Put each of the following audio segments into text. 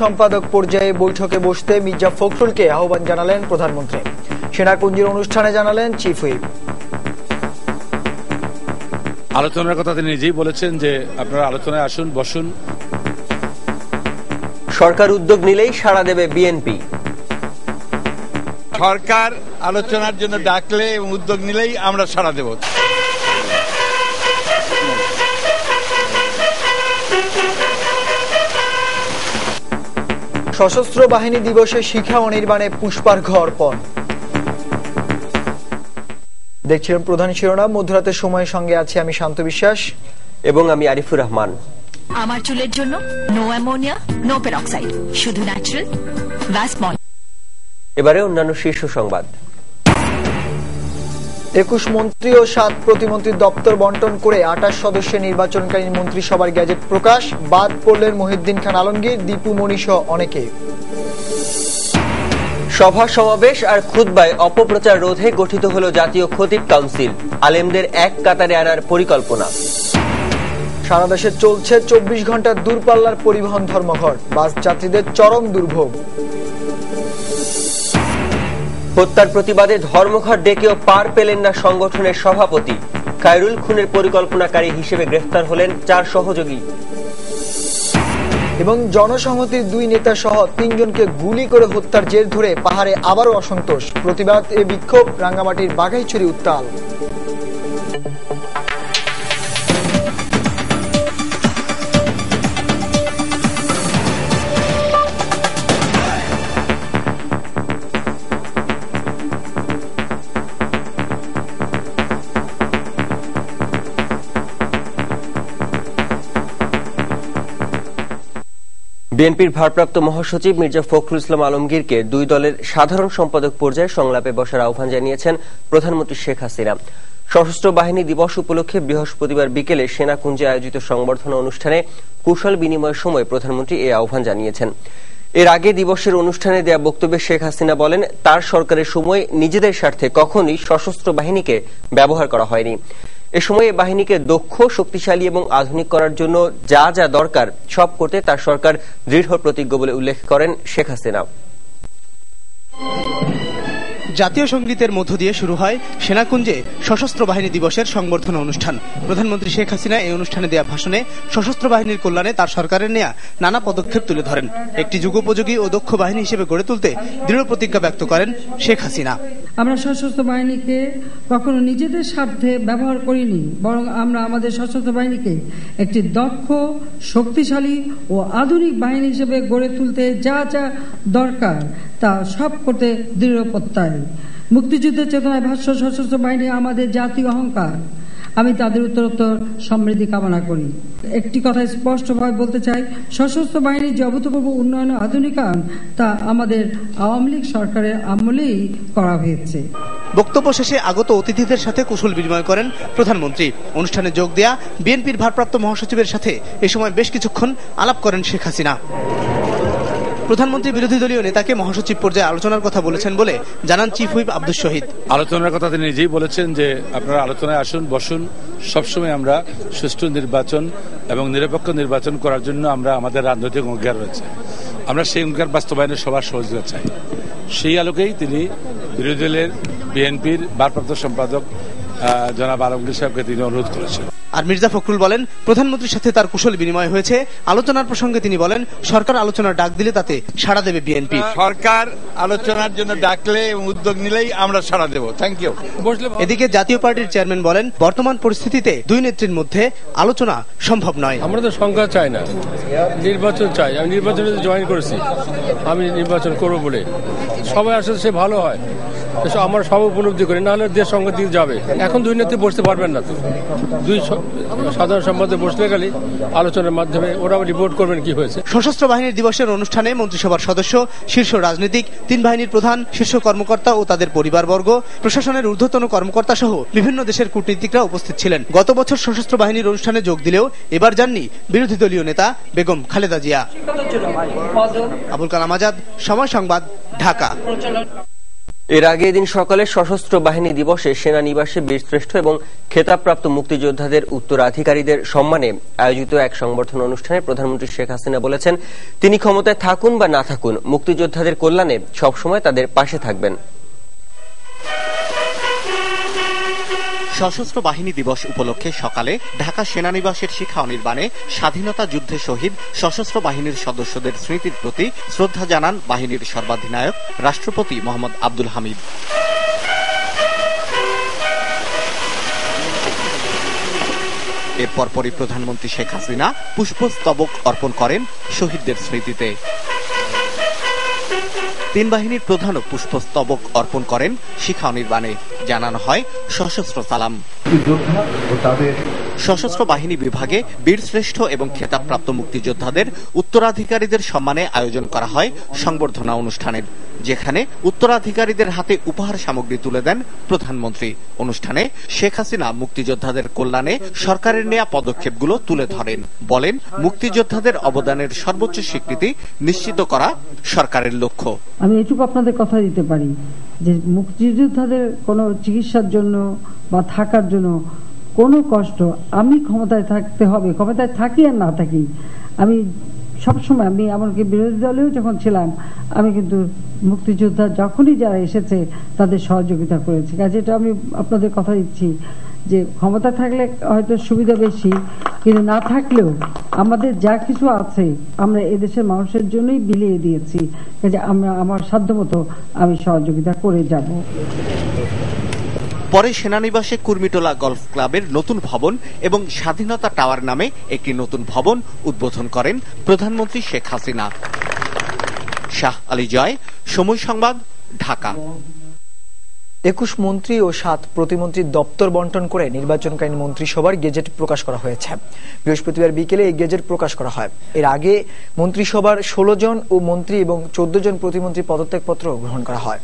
সম্পাদক পর্যায়ে বৈঠকে বসতে মির্জা ফখরুলকে আহ্বান জানালেন প্রধানমন্ত্রী। সেনাকুঞ্জের অনুষ্ঠানে জানালেন চিফ হুইপ। আলোচনার কথা তিনি নিজেই বলেছেন যে আপনারা আলোচনায় আসুন, বসুন। সরকার উদ্যোগ নিলেই সাড়া দেবে বিএনপি। সরকার আলোচনার জন্য ডাকলে এবং উদ্যোগ নিলেই আমরা সাড়া দেব। সশস্ত্র বাহিনী দিবসে শিখা অনির্বাণে পুষ্পার্ঘ্য অর্পণ। দেখছিলেন প্রধান শিরোনাম। মধ্যরাতের সময়ের সঙ্গে আছি আমি শান্ত বিশ্বাস এবং আমি আরিফুর রহমান। আমার চুলের জন্য নো অ্যামোনিয়া, নো পেরক্সাইড, শুধু ন্যাচারাল ভাসমন। এবারে অন্যান্য শীর্ষ সংবাদ। 21 মন্ত্রী ও 7 প্রতিমন্ত্রীর দপ্তর বন্টন করে 28 সদস্যের নির্বাচনকালীন মন্ত্রিসভার গ্যাজেট প্রকাশ। বাদ পড়লেন মহিউদ্দিন খান আলমগীর, দীপু মনি সহ অনেকে। সভা সমাবেশ আর খুতবায় অপপ্রচার রোধে গঠিত হল জাতীয় খতিব কাউন্সিল। আলেমদের এক কাতারে আনার পরিকল্পনা। সারা দেশে চলছে 24 ঘন্টার দূরপাল্লার পরিবহন ধর্মঘট। বাস যাত্রীদের চরম দুর্ভোগ। হত্যার প্রতিবাদে ধর্মঘট ডেকেও পার পেলেন না সংগঠনের সভাপতি। খায়রুল খুনের পরিকল্পনাকারী হিসেবে গ্রেফতার হলেন 4 সহযোগী। এবং জনসংহতির 2 নেতা সহ 3 জনকে গুলি করে হত্যার জের ধরে পাহাড়ে আবারও অসন্তোষ। প্রতিবাদ এ বিক্ষোভ, রাঙ্গামাটির বাঘাইছড়ি উত্তাল। বিএনপির ভারপ্রাপ্ত মহাসচিব মির্জা ফখরুল ইসলাম আলমগীরকে 2 দলের সাধারণ সম্পাদক পর্যায়ে সংলাপে বসার আহ্বান জানিয়েছেন প্রধানমন্ত্রী শেখ হাসিনা। সশস্ত্র বাহিনী দিবস উপলক্ষে বৃহস্পতিবার বিকেলে সেনাকুঞ্জে আয়োজিত সংবর্ধনা অনুষ্ঠানে কুশল বিনিময়ের সময় প্রধানমন্ত্রী এই আহ্বান জানিয়েছেন। এর আগে দিবসের অনুষ্ঠানে দেয়া বক্তব্যে শেখ হাসিনা বলেন, তার সরকারের সময় নিজেদের স্বার্থে কখনোই সশস্ত্র বাহিনীকে ব্যবহার করা হয়নি। এ সময় বাহিনীকে দক্ষ, শক্তিশালী এবং আধুনিক করার জন্য যা যা দরকার সব করতে তার সরকার দৃঢ় প্রতিজ্ঞ বলে উল্লেখ করেন শেখ হাসিনা। জাতীয় সঙ্গীতের মধ্য দিয়ে শুরু হয় সেনাকুঞ্জে সশস্ত্র বাহিনী দিবসের সংবর্ধনা অনুষ্ঠান। প্রধানমন্ত্রী শেখ হাসিনা এই অনুষ্ঠানে দেয়া ভাষণে সশস্ত্র বাহিনীর কল্যাণে তার সরকারের নেয়া নানা পদক্ষেপ তুলে ধরেন। একটি যুগোপযোগী ও দক্ষ বাহিনী হিসেবে গড়ে তুলতে দৃঢ় প্রতিজ্ঞা ব্যক্ত করেন শেখ হাসিনা। আমরা সশস্ত্র বাহিনীকে কখনো নিজেদের স্বার্থে ব্যবহার করিনি, বরং আমরা আমাদের সশস্ত্র বাহিনীকে একটি দক্ষ, শক্তিশালী ও আধুনিক বাহিনী হিসেবে গড়ে তুলতে যা যা দরকার তা সব করতে দৃঢ় প্রত্যয়। মুক্তিযুদ্ধের চেতনায় ভাষ্য সশস্ত্র বাহিনী আমাদের জাতীয় অহংকার। আমি তাদের উত্তরোত্তর সমৃদ্ধি কামনা করি। একটি কথা স্পষ্টভাবে বলতে চাই, সশস্ত্র বাহিনীর যে অভূতপূর্ব উন্নয়ন আধুনিকায়ন তা আমাদের আওয়ামী লীগ সরকারের আমলেই করা হয়েছে। বক্তব্য শেষে আগত অতিথিদের সাথে কুশল বিনিময় করেন প্রধানমন্ত্রী। অনুষ্ঠানে যোগ দেয়া বিএনপির ভারপ্রাপ্ত মহাসচিবের সাথে এ সময় বেশ কিছুক্ষণ আলাপ করেন শেখ হাসিনা। প্রধানমন্ত্রী বিরোধী দলীয় নেতাকে মহাসচিব পর্যায়ে আলোচনার কথা বলেছেন বলে জানান চিফ হুইপ আব্দুস শহীদ। আলোচনার কথা তিনি নিজেই বলেছেন যে আপনারা আলোচনায় আসুন, বসুন। সবসময় আমরা সুষ্ঠু নির্বাচন এবং নিরপেক্ষ নির্বাচন করার জন্য আমরা আমাদের রাজনৈতিক অঙ্গীকার রয়েছে। আমরা সেই অঙ্গীকার বাস্তবায়নের সবার সহযোগিতা চাই। সেই আলোকেই তিনি বিরোধী দলের বিএনপির ভারপ্রাপ্ত সম্পাদক জনাব আলমগীর সাহেবকে তিনি অনুরোধ করেছেন। আর মির্জা ফখরুল বলেন, প্রধানমন্ত্রীর সাথে তার কুশল বিনিময় হয়েছে। আলোচনার প্রসঙ্গে তিনি বলেন, সরকার আলোচনার ডাক দিলে তাতে সাড়া দেবে বিএনপি। সরকার আলোচনার জন্য ডাকলে এবং উদ্যোগ নিলেই আমরা সাড়া দেব। Thank you. এদিকে জাতীয় পার্টির চেয়ারম্যান বলেন, বর্তমান পরিস্থিতিতে 2 নেত্রীর মধ্যে আলোচনা সম্ভব নয়। আমরা তো সংখ্যা চাই না, নির্বাচন চাই। আমি নির্বাচনে জয়েন করেছি, আমি নির্বাচন করবো বলে সবাই আসলে সে ভালো হয়, আমরা সব উপলব্ধি করি, নাহলে দেশ সংঘাত দিকে যাবে। এখন 2 নেত্রী বসতে পারবেন না, তো 2 সাধারণ সম্পাদক বসলে গেলে আলোচনার মাধ্যমে ওরা রিপোর্ট করবেন কি হয়েছে। সশস্ত্র বাহিনীর দিবসের অনুষ্ঠানে মন্ত্রিসভার সদস্য, শীর্ষ রাজনীতিক, 3 বাহিনীর প্রধান, শীর্ষ কর্মকর্তা ও তাদের পরিবারবর্গ, প্রশাসনের ঊর্ধ্বতন কর্মকর্তা সহ বিভিন্ন দেশের কূটনীতিকরা উপস্থিত ছিলেন। গত বছর সশস্ত্র বাহিনীর অনুষ্ঠানে যোগ দিলেও এবার যাননি বিরোধী দলীয় নেতা বেগম খালেদা জিয়া। আবুল কালাম আজাদ, সময় সংবাদ, ঢাকা। এর আগে এদিন সকালে সশস্ত্র বাহিনী দিবসে সেনানিবাসে বীরশ্রেষ্ঠ এবং খেতাবপ্রাপ্ত মুক্তিযোদ্ধাদের উত্তরাধিকারীদের সম্মানে আয়োজিত এক সংবর্ধনা অনুষ্ঠানে প্রধানমন্ত্রী শেখ হাসিনা বলেছেন, তিনি ক্ষমতায় থাকুন বা না থাকুন, মুক্তিযোদ্ধাদের কল্যাণে সবসময় তাদের পাশে থাকবেন। সশস্ত্র বাহিনী দিবস উপলক্ষে সকালে ঢাকা সেনানিবাসের শিখা অনির্বাণে স্বাধীনতা যুদ্ধে শহীদ সশস্ত্র বাহিনীর সদস্যদের স্মৃতির প্রতি শ্রদ্ধা জানান বাহিনীর সর্বাধিনায়ক রাষ্ট্রপতি মোহাম্মদ আব্দুল হামিদ। এরপর পরই প্রধানমন্ত্রী শেখ হাসিনা পুষ্পস্তবক অর্পণ করেন শহীদদের স্মৃতিতে। তিন বাহিনীর প্রধানও পুষ্পস্তবক অর্পণ করেন শিখা অনির্বাণে। জানানো হয় সশস্ত্র সালাম। সশস্ত্র বাহিনী বিভাগে বীরশ্রেষ্ঠ এবং খেতাবপ্রাপ্ত মুক্তিযোদ্ধাদের উত্তরাধিকারীদের সম্মানে আয়োজন করা হয় সংবর্ধনা অনুষ্ঠানের, যেখানে উত্তরাধিকারীদের হাতে উপহার সামগ্রী তুলে দেন প্রধানমন্ত্রী। অনুষ্ঠানে শেখ হাসিনা মুক্তিযোদ্ধাদের কল্যাণে সরকারের নেয়া পদক্ষেপগুলো তুলে ধরেন। বলেন, মুক্তিযোদ্ধাদের অবদানের সর্বোচ্চ স্বীকৃতি নিশ্চিত করা সরকারের লক্ষ্য। আমি এটুকু আপনাদের কথা দিতে পারি যে মুক্তিযোদ্ধাদের কোনো চিকিৎসার জন্য বা থাকার জন্য কোনো কষ্ট, আমি ক্ষমতায় থাকতে হবে, ক্ষমতায় থাকি আর না থাকি, আমি সবসময়, আমি এমনকি বিরোধী দলেও যখন ছিলাম, আমি কিন্তু মুক্তিযোদ্ধা যখনই যারা এসেছে তাদের সহযোগিতা করেছি। কাজে এটা আমি আপনাদের কথা দিচ্ছি যে ক্ষমতা থাকলে হয়তো সুবিধা বেশি, কিন্তু না থাকলেও আমাদের যা কিছু আছে আমরা এদেশের মানুষের জন্যই বিলিয়ে দিয়েছি। কাজে আমরা আমার সাধ্যমতো আমি সহযোগিতা করে যাব। পরে সেনানিবাসে কুর্মিটোলা গলফ ক্লাবের নতুন ভবন এবং স্বাধীনতা টাওয়ার নামে একটি নতুন ভবন উদ্বোধন করেন প্রধানমন্ত্রী শেখ হাসিনা। শাহ আলী জয়, সময় সংবাদ, ঢাকা। 21 মন্ত্রী ও 7 প্রতিমন্ত্রীর দপ্তর বন্টন করে নির্বাচনকালীন মন্ত্রিসভার গেজেট প্রকাশ করা হয়েছে। বৃহস্পতিবার বিকেলে এই গেজেট প্রকাশ করা হয়। এর আগে মন্ত্রিসভার 16 জন ও মন্ত্রী এবং 14 জন প্রতিমন্ত্রী পদত্যাগপত্র গ্রহণ করা হয়।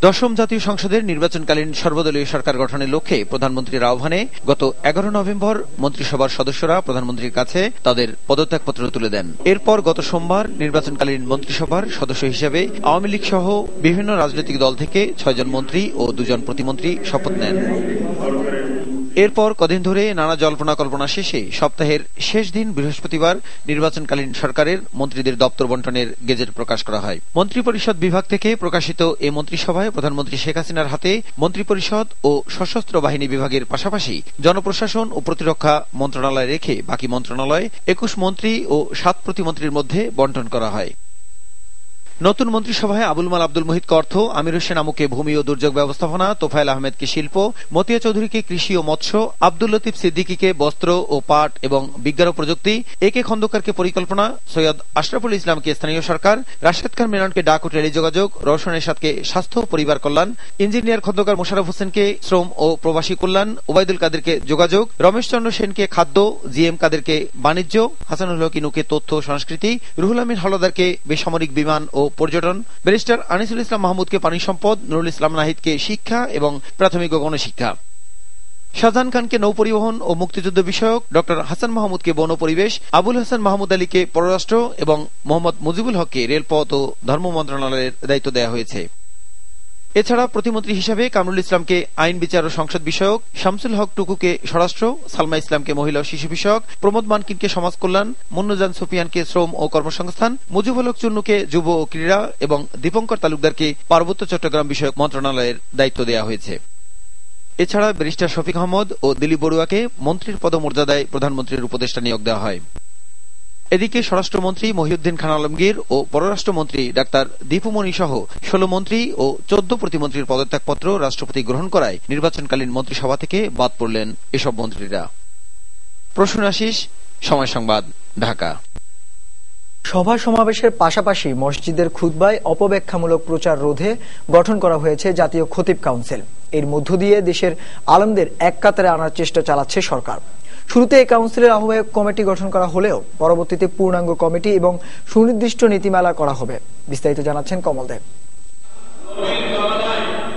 দশম জাতীয় সংসদের নির্বাচনকালীন সর্বদলীয় সরকার গঠনের লক্ষ্যে প্রধানমন্ত্রীর আহ্বানে গত 11 নভেম্বর মন্ত্রিসভার সদস্যরা প্রধানমন্ত্রীর কাছে তাদের পদত্যাগপত্র তুলে দেন। এরপর গত সোমবার নির্বাচনকালীন মন্ত্রিসভার সদস্য হিসেবে আওয়ামী লীগ সহ বিভিন্ন রাজনৈতিক দল থেকে 6 জন মন্ত্রী ও 2 জন প্রতিমন্ত্রী শপথ নেন। এরপর কদিন ধরে নানা জল্পনা কল্পনা শেষে সপ্তাহের শেষ দিন বৃহস্পতিবার নির্বাচনকালীন সরকারের মন্ত্রীদের দপ্তর বন্টনের গেজেট প্রকাশ করা হয়। মন্ত্রিপরিষদ বিভাগ থেকে প্রকাশিত এই মন্ত্রিসভায় প্রধানমন্ত্রী শেখ হাসিনার হাতে মন্ত্রিপরিষদ ও সশস্ত্র বাহিনী বিভাগের পাশাপাশি জনপ্রশাসন ও প্রতিরক্ষা মন্ত্রণালয় রেখে বাকি মন্ত্রণালয় 21 মন্ত্রী ও 7 প্রতিমন্ত্রীর মধ্যে বন্টন করা হয়। নতুন মন্ত্রিসভায় আবুল মাল আব্দুল মুহিতকে অর্থ, আমির হোসেন আমুকে ভূমি ও দুর্যোগ ব্যবস্থাপনা, তোফায়েল আহমেদকে শিল্প, মতিয়া চৌধুরীকে কৃষি ও মৎস্য, আব্দুল লতিফ সিদ্দিকীকে বস্ত্র ও পাট এবং বিজ্ঞান ও প্রযুক্তি, একে খন্দকারকে পরিকল্পনা, সৈয়দ আশরাফুল ইসলামকে স্থানীয় সরকার, রাশেদ খান মেননকে ডাক ও টেলিযোগাযোগ, রওশন এরশাদকে স্বাস্থ্য ও পরিবার কল্যাণ, ইঞ্জিনিয়ার খন্দকার মোশাররফ হোসেনকে শ্রম ও প্রবাসী কল্যাণ, ওবায়দুল কাদেরকে যোগাযোগ, রমেশ চন্দ্র সেনকে খাদ্য, জিএম কাদেরকে বাণিজ্য, হাসানুল হক ইনুকে তথ্য ও সংস্কৃতি, রুহুল আমিন হাওলাদারকে বেসামরিক বিমান ও পর্যটন, ব্যারিস্টার আনিসুল ইসলাম মাহমুদকে পানি সম্পদ, নুরুল ইসলাম নাহিদকে শিক্ষা এবং প্রাথমিক ও গণশিক্ষা, শাহজাহান খানকে নৌপরিবহন ও মুক্তিযুদ্ধ বিষয়ক, ডক্টর হাসান মাহমুদকে বন পরিবেশ, আবুল হাসান মাহমুদ আলীকে পররাষ্ট্র এবং মোহাম্মদ মুজিবুল হককে রেলপথ ও ধর্ম মন্ত্রণালয়ের দায়িত্ব দেওয়া হয়েছে। এছাড়া প্রতিমন্ত্রী হিসেবে কামরুল ইসলামকে আইন বিচার ও সংসদ বিষয়ক, শামসুল হক টুকুকে স্বরাষ্ট্র, সালমা ইসলামকে মহিলা ও শিশু বিষয়ক, প্রমোদ মানকিনকে সমাজ কল্যাণ, মুন্নুজান সুফিয়ানকে শ্রম ও কর্মসংস্থান, মুজিবুল হক চুন্নুকে যুব ও ক্রীড়া এবং দীপঙ্কর তালুকদারকে পার্বত্য চট্টগ্রাম বিষয়ক মন্ত্রণালয়ের দায়িত্ব দেওয়া হয়েছে। এছাড়া ব্যারিস্টার শফিক আহমদ ও দিলীপ বড়ুয়াকে মন্ত্রীর পদমর্যাদায় প্রধানমন্ত্রীর উপদেষ্টা নিয়োগ দেওয়া হয়। এদিকে স্বরাষ্ট্রমন্ত্রী মহিউদ্দিন খান আলমগীর ও পররাষ্ট্রমন্ত্রী ডাক্তার দীপুমণি সহ 16 মন্ত্রী ও 14 প্রতিমন্ত্রীর পদত্যাগপত্র রাষ্ট্রপতি গ্রহণ করায় নির্বাচনকালীন মন্ত্রিসভা থেকে বাদ পড়লেন এসব মন্ত্রীরা। প্রসূন আশিস, সময় সংবাদ, ঢাকা। সভা সমাবেশের পাশাপাশি মসজিদের খুতবায় অপব্যাখ্যামূলক প্রচার রোধে গঠন করা হয়েছে জাতীয় খতিব কাউন্সিল। এর মধ্য দিয়ে দেশের আলেমদের এক কাতারে আনার চেষ্টা চালাচ্ছে সরকার। শুরুতে এই কাউন্সিলের আহ্বায়ক কমিটি গঠন করা হলেও পরবর্তীতে পূর্ণাঙ্গ কমিটি এবং সুনির্দিষ্ট নীতিমালা করা হবে। বিস্তারিত জানাচ্ছেন কমল দেব।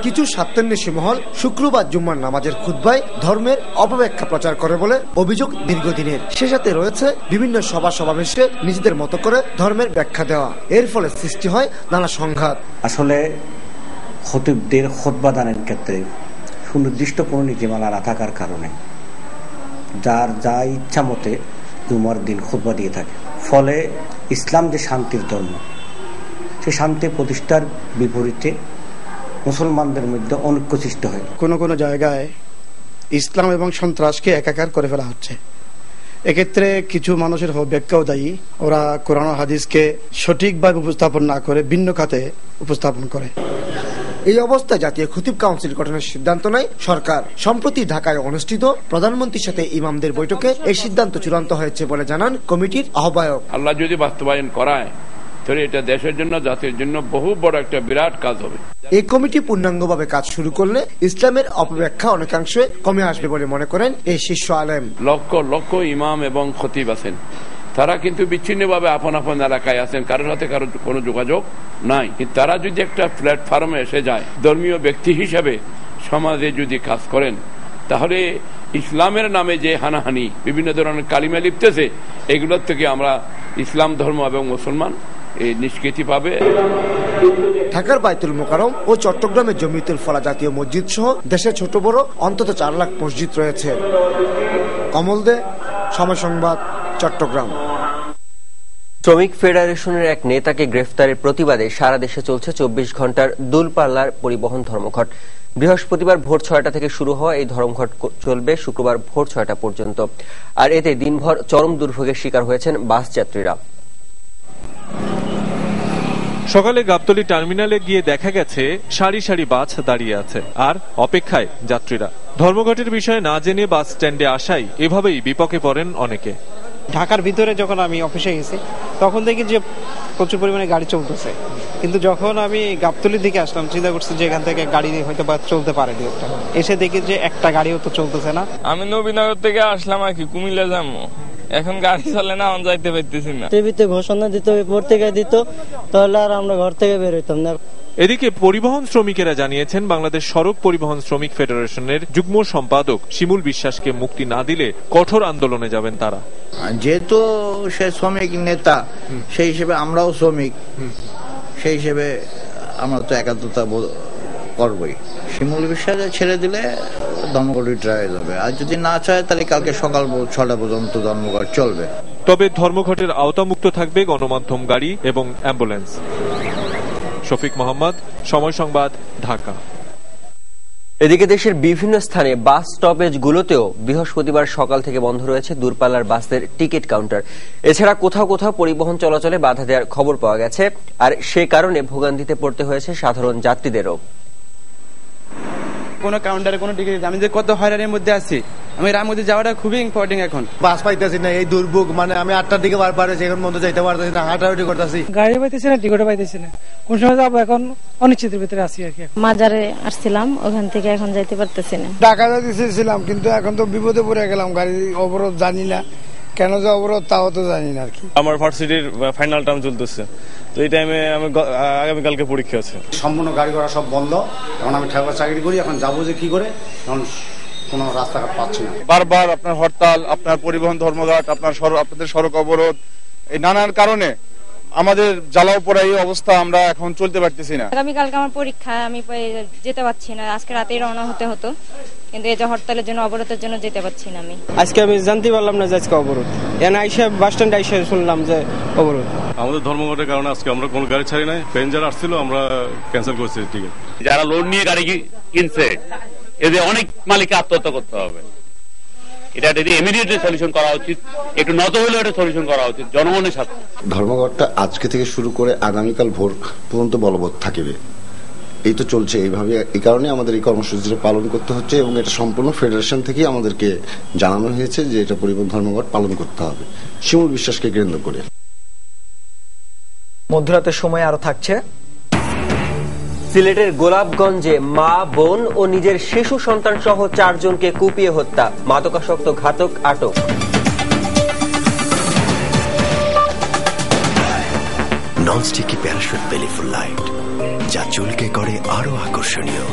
কিছু স্বার্থান্বেষী মহল শুক্রবার জুম্মার নামাজের খুতবায় ধর্মের অপব্যাখ্যা প্রচার করে বলে অভিযোগ দীর্ঘদিনের। সে সাথে রয়েছে বিভিন্ন সভা সমাবেশে নিজেদের মতো করে ধর্মের ব্যাখ্যা দেওয়া। এর ফলে সৃষ্টি হয় নানা সংঘাত। আসলে খতিবদের খুতবা দানের ক্ষেত্রে সুনির্দিষ্ট কোনো নীতিমালা না থাকার কারণে যার যা ইচ্ছা মতে জুমার দিন খুতবা দিয়ে থাকে, ফলে ইসলাম যে শান্তির ধর্ম, সে শান্তি প্রতিষ্ঠার বিপরীতে মুসলমানদের মধ্যে অনৈক্য সৃষ্টি হয়। কোনো কোনো জায়গায় ইসলাম এবং সন্ত্রাসকে একাকার করে ফেলা হচ্ছে। এক্ষেত্রে কিছু মানুষের ব্যাখ্যাও দায়ী, ওরা কোরআন হাদিসকে সঠিকভাবে উপস্থাপন না করে ভিন্ন খাতে উপস্থাপন করে। এই অবস্থায় জাতীয় খতিব কাউন্সিল গঠনের সিদ্ধান্ত নেয় সরকার। সম্প্রতি ঢাকায় অনুষ্ঠিত প্রধানমন্ত্রীর সাথে ইমামদের বৈঠকে এই সিদ্ধান্ত চূড়ান্ত হয়েছে বলে জানান কমিটির আহ্বায়ক। আল্লাহ যদি বাস্তবায়ন করায় তাহলে এটা দেশের জন্য, জাতির জন্য বহু বড় একটা বিরাট কাজ হবে। এই কমিটি পূর্ণাঙ্গভাবে কাজ শুরু করলে ইসলামের অপব্যাখ্যা অনেকাংশে কমে আসবে বলে মনে করেন এই শীর্ষ আলেম। লক্ষ লক্ষ ইমাম এবং খতিব আছেন, তারা কিন্তু বিচ্ছিন্নভাবে আপন আপন এলাকায় আছেন, কারোর সাথে কারোর কোনো যোগাযোগ নাই। কিন্তু তারা যদি একটা প্ল্যাটফর্মে এসে যায়, ধর্মীয় ব্যক্তি হিসাবে সমাজে যদি কাজ করেন, তাহলে ইসলামের নামে যে হানাহানি, বিভিন্ন ধরনের কালিমা লিপ্তেছে, এগুলোর থেকে আমরা ইসলাম ধর্ম এবং মুসলমান এই নিষ্কৃতি পাবে। ঢাকার বাইতুল মোকাররম ও চট্টগ্রামের জমিয়তুল ফালাহ জাতীয় মসজিদ সহ দেশের ছোট বড় অন্তত 4 লাখ মসজিদ রয়েছে। কমল দে, সময় সংবাদ, চট্টগ্রাম। শ্রমিক ফেডারেশনের এক নেতাকে গ্রেফতারের প্রতিবাদে সারা দেশে চলছে 24 ঘন্টার দূরপাল্লার পরিবহন ধর্মঘট। বৃহস্পতিবার ভোর 6টা থেকে শুরু হওয়া এই ধর্মঘট চলবে শুক্রবার ভোর 6টা পর্যন্ত। আর এতে দিনভর চরম দুর্ভোগের শিকার হয়েছেন বাস যাত্রীরা। সকালে গাবতলী টার্মিনালে গিয়ে দেখা গেছে সারি সারি বাস দাঁড়িয়ে আছে আর অপেক্ষায় যাত্রীরা। ধর্মঘটের বিষয়ে না জেনে বাস স্ট্যান্ডে আসায় এভাবেই বিপাকে পড়েন অনেকে। ঢাকার ভিতরে যখন আমি অফিসে গেছি তখন দেখি যে প্রচুর পরিমাণে গাড়ি চলতেছে, কিন্তু যখন আমি গাবতলির দিকে আসলাম চিন্তা করছি যে এখান থেকে গাড়ি হয়তো বা চলতে পারে, এসে দেখি যে একটা গাড়িও তো চলতেছে না। আমি নবীনগর থেকে আসলাম আর কি কুমিল্লা যাবো, এখন গাড়ি চলে না, যাইতে পারতেছি না। টিভিতে ঘোষণা দিত, পত্রিকা দিত, তাহলে আর আমরা ঘর থেকে বের হইতাম না। এদিকে পরিবহন শ্রমিকেরা জানিয়েছেন বাংলাদেশ সড়ক পরিবহন শ্রমিক ফেডারেশনের যুগ্ম সম্পাদক শিমুল বিশ্বাসকে মুক্তি না দিলে কঠোর আন্দোলনে যাবেন তারা। যেহেতু সে শ্রমিক নেতা, সেই হিসেবে আমরাও শ্রমিক, সেই হিসেবে আমরা তো একাত্মতা করবই। শিমুল বিশ্বাস ছেড়ে দিলে ধর্মঘট হয়ে যাবে, আর যদি না চায় তাহলে কালকে সকাল 6টা পর্যন্ত ধর্মঘট চলবে। তবে ধর্মঘটের আওতামুক্ত থাকবে গণমাধ্যম, গাড়ি এবং অ্যাম্বুলেন্স। শফিক মোহাম্মদ, সময় সংবাদ, ঢাকা। এদিকে দেশের বিভিন্ন স্থানে বাস স্টপেজগুলোতেও বৃহস্পতিবার সকাল থেকে বন্ধ রয়েছে দূরপাল্লার বাসের টিকিট কাউন্টার। এছাড়া কোথাও কোথাও পরিবহন চলাচলে বাধা দেওয়ার খবর পাওয়া গেছে, আর সে কারণে ভোগান্তিতে পড়তে হয়েছে সাধারণ যাত্রীদেরও। কোনো কাউন্টারে কোনো টিকিট, আমি যে কত হয়রানির মধ্যে আছি, আমি এর মধ্যে যাওয়াটা খুবই ইম্পর্টেন্ট। এখন বাস পাইতেছি না, এই দুর্ভোগ, মানে আমি 8টার দিকে বার এখন মধ্যে যাইতে পারতেছি না, হাঁটাহাঁটি করতেছি, গাড়ি পাইতেছি না, টিকিটও পাইতেছি না, কোন সময় যাবো এখন অনিশ্চিতের ভিতরে আছি আর কি। মাজারে আসছিলাম, ওখান থেকে এখন যাইতে পারতেছি না। ঢাকা যাইতেছিলাম, কিন্তু এখন তো বিপদে পড়ে গেলাম, গাড়ি অবরোধ, জানি না কেন যে অবরোধ, তাও তো জানি না আর কি। আমার ভার্সিটির ফাইনাল টার্ম চলতেছে, তো এই টাইমে আমি আগামীকালকে পরীক্ষা আছে। সম্পূর্ণ গাড়ি ঘোড়া সব বন্ধ, এখন আমি ঠাকুর চাকরি করি, এখন যাবো যে কি করে, এখন কোনো রাস্তাঘাট পাচ্ছি না। বারবার আপনার হরতাল, আপনার পরিবহন ধর্মঘট, আপনাদের সড়ক অবরোধ, এই নানান কারণে আমাদের জ্বালাও পড়া এই অবস্থা, আমরা এখন চলতে পারতেছি না। আগামীকালকে আমার পরীক্ষা, আমি যেতে পারছি না, আজকে রাতেই রওনা হতে হতো, কিন্তু এই যে হরতালের জন্য, অবরোধের জন্য যেতে পারছি না। আমি আজকে আমি জানতে পারলাম না যে আজকে অবরোধ, আইসা বাস স্ট্যান্ডে আইসা শুনলাম যে অবরোধ। আমাদের ধর্মঘটের কারণে আজকে আমরা কোনো গাড়ি ছাড়ি নাই, প্যাসেঞ্জার আসছিল, আমরা ক্যান্সেল করছি টিকিট। যারা লোন নিয়ে গাড়ি কিনছে, এদের অনেক মালিককে আত্মহত্যা করতে হবে। এটা যদি ইমিডিয়েটলি সলিউশন করা উচিত, একটু নত হলেও এটা সলিউশন করা উচিত জনগণের সাথে। ধর্মঘটটা আজকে থেকে শুরু করে আগামীকাল ভোর পর্যন্ত বলবৎ থাকবে, এই তো চলছে এইভাবে। এই কারণে আমাদের এই কর্মসূচিটা পালন করতে হচ্ছে, এবং এটা সম্পূর্ণ ফেডারেশন থেকে আমাদেরকে জানানো হয়েছে যে এটা পরিবহন ধর্মঘট পালন করতে হবে শিমুল বিশ্বাসকে কেন্দ্র করে। মধ্যরাতের সময় আরো থাকছে সিলেটের গোলাপগঞ্জে মা, বোন ও নিজের শিশু সন্তান সহ 4 জনকে কুপিয়ে হত্যা, মাদকাসক্ত ঘাতক আটক। ননস্টিকি প্যারাশুট বেলি ফুল লাইট, যা চুলকে করে আরো আকর্ষণীয়।